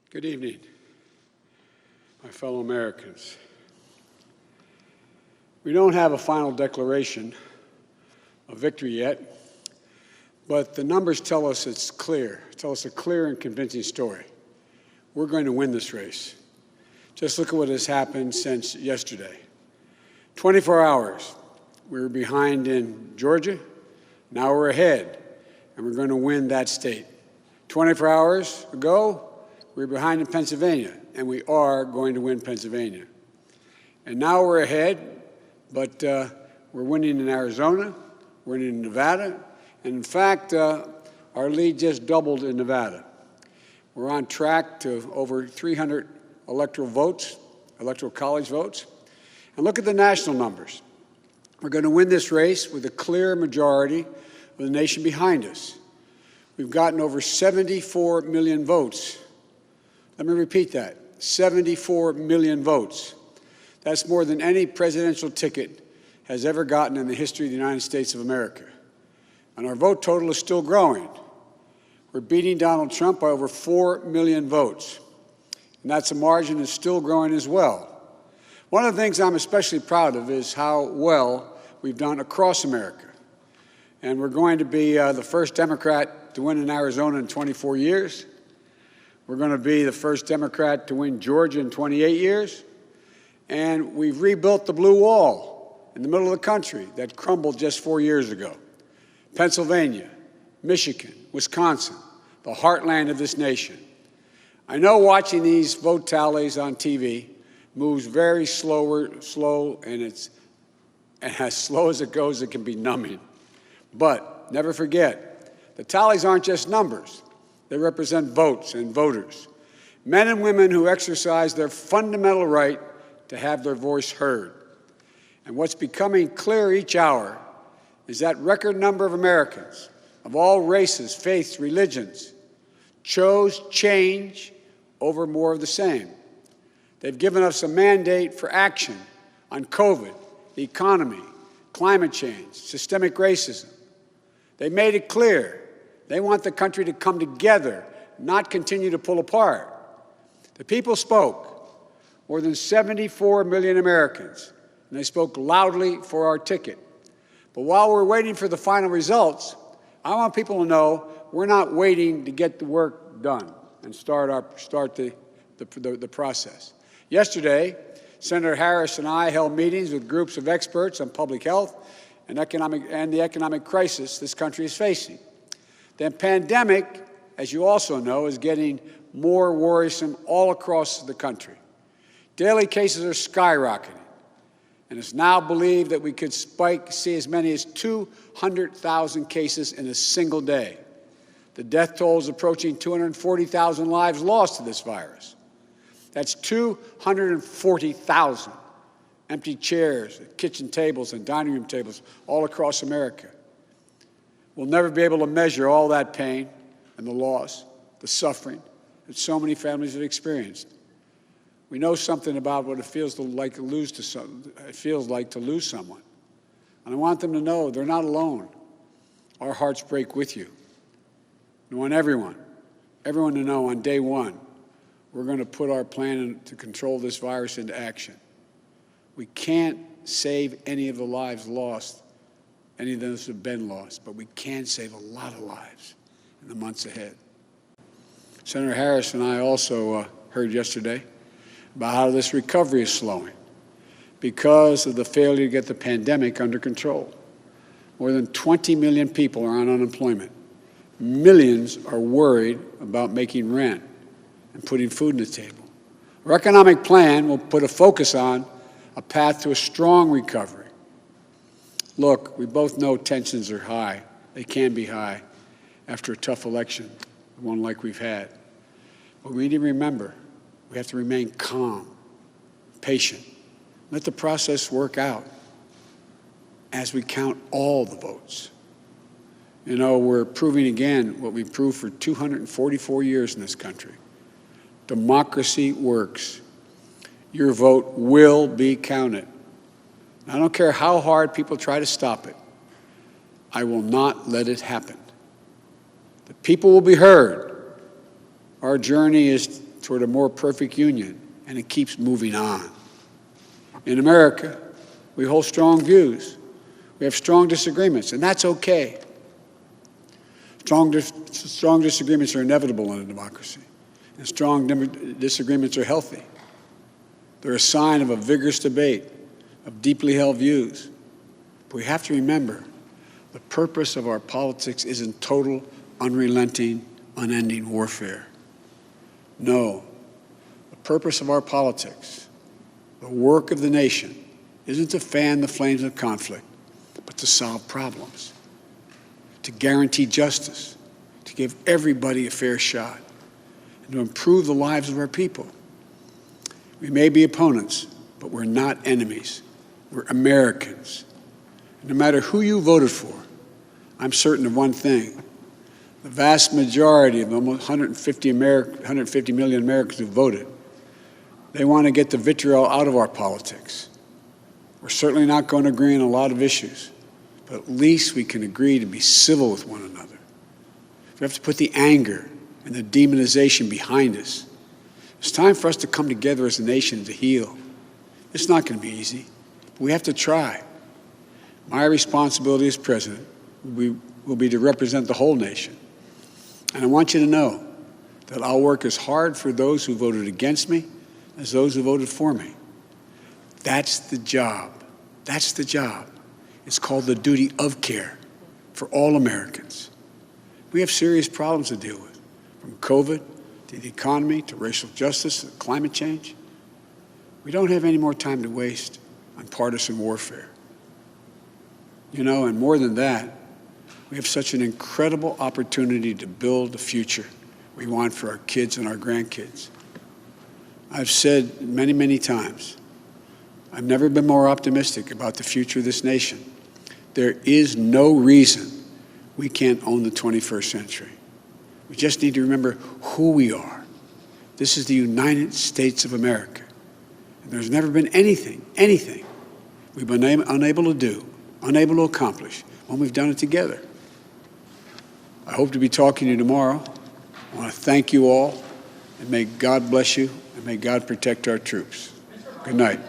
Good evening, my fellow Americans. We don't have a final declaration of victory yet, but the numbers tell us it's clear, tell us a clear and convincing story. We're going to win this race. Just look at what has happened since yesterday. 24 hours, we were behind in Georgia, now we're ahead, and we're going to win that state. 24 hours ago, we were behind in Pennsylvania, and we are going to win Pennsylvania. And now we're ahead, but we're winning in Arizona, we're winning in Nevada, and in fact, our lead just doubled in Nevada. We're on track to over 300 electoral votes, electoral college votes. And look at the national numbers. We're going to win this race with a clear majority of the nation behind us. We've gotten over 74 million votes. Let me repeat that, 74 million votes. That's more than any presidential ticket has ever gotten in the history of the United States of America. And our vote total is still growing. We're beating Donald Trump by over 4 million votes. And that's a margin that's still growing as well. One of the things I'm especially proud of is how well we've done across America. And we're going to be the first Democrat to win in Arizona in 24 years. We're going to be the first Democrat to win Georgia in 28 years. And we've rebuilt the blue wall in the middle of the country that crumbled just 4 years ago. Pennsylvania, Michigan, Wisconsin, the heartland of this nation. I know watching these vote tallies on TV moves very slow, and as slow as it goes, it can be numbing. But never forget, the tallies aren't just numbers. They represent votes and voters, men and women who exercise their fundamental right to have their voice heard. And what's becoming clear each hour is that record number of Americans of all races, faiths, religions chose change over more of the same. They've given us a mandate for action on COVID, the economy, climate change, systemic racism. They made it clear they want the country to come together, not continue to pull apart. The people spoke, more than 74 million Americans, and they spoke loudly for our ticket. But while we're waiting for the final results, I want people to know we're not waiting to get the work done and start the process. Yesterday, Senator Harris and I held meetings with groups of experts on public health and the economic crisis this country is facing. The pandemic, as you also know, is getting more worrisome all across the country. Daily cases are skyrocketing, and it's now believed that we could see as many as 200,000 cases in a single day. The death toll is approaching 240,000 lives lost to this virus. That's 240,000 empty chairs, kitchen tables, and dining room tables all across America. We'll never be able to measure all that pain and the loss, the suffering that so many families have experienced. We know something about what it feels like to lose someone. And I want them to know they're not alone. Our hearts break with you. I want everyone to know on day one, we're going to put our plan to control this virus into action. We can't save any of the lives lost, any of those who have been lost, but we can save a lot of lives in the months ahead. Senator Harris and I also heard yesterday about how this recovery is slowing because of the failure to get the pandemic under control. More than 20 million people are on unemployment. Millions are worried about making rent and putting food on the table. Our economic plan will put a focus on a path to a strong recovery. Look, we both know tensions are high. They can be high after a tough election, one like we've had. But we need to remember, we have to remain calm, patient. Let the process work out as we count all the votes. You know, we're proving again what we've proved for 244 years in this country. Democracy works. Your vote will be counted. I don't care how hard people try to stop it. I will not let it happen. The people will be heard. Our journey is toward a more perfect union, and it keeps moving on. In America, we hold strong views. We have strong disagreements, and that's okay. Strong disagreements are inevitable in a democracy, and strong disagreements are healthy. They're a sign of a vigorous debate, of deeply held views. But we have to remember, the purpose of our politics isn't total, unrelenting, unending warfare. No, the purpose of our politics, the work of the nation, isn't to fan the flames of conflict, but to solve problems, to guarantee justice, to give everybody a fair shot, and to improve the lives of our people. We may be opponents, but we're not enemies. We're Americans. And no matter who you voted for, I'm certain of one thing. The vast majority of almost 150 million Americans who voted, they want to get the vitriol out of our politics. We're certainly not going to agree on a lot of issues, but at least we can agree to be civil with one another. We have to put the anger and the demonization behind us. It's time for us to come together as a nation to heal. It's not going to be easy, but we have to try. My responsibility as president will be to represent the whole nation. And I want you to know that I'll work as hard for those who voted against me as those who voted for me. That's the job. That's the job. It's called the duty of care for all Americans. We have serious problems to deal with, from COVID to the economy to racial justice to climate change. We don't have any more time to waste on partisan warfare. You know, and more than that, we have such an incredible opportunity to build the future we want for our kids and our grandkids. I've said many, many times, I've never been more optimistic about the future of this nation. There is no reason we can't own the 21st century. We just need to remember who we are. This is the United States of America. And there's never been anything we've been unable to do, unable to accomplish when we've done it together. I hope to be talking to you tomorrow. I want to thank you all, and may God bless you, and may God protect our troops. Good night.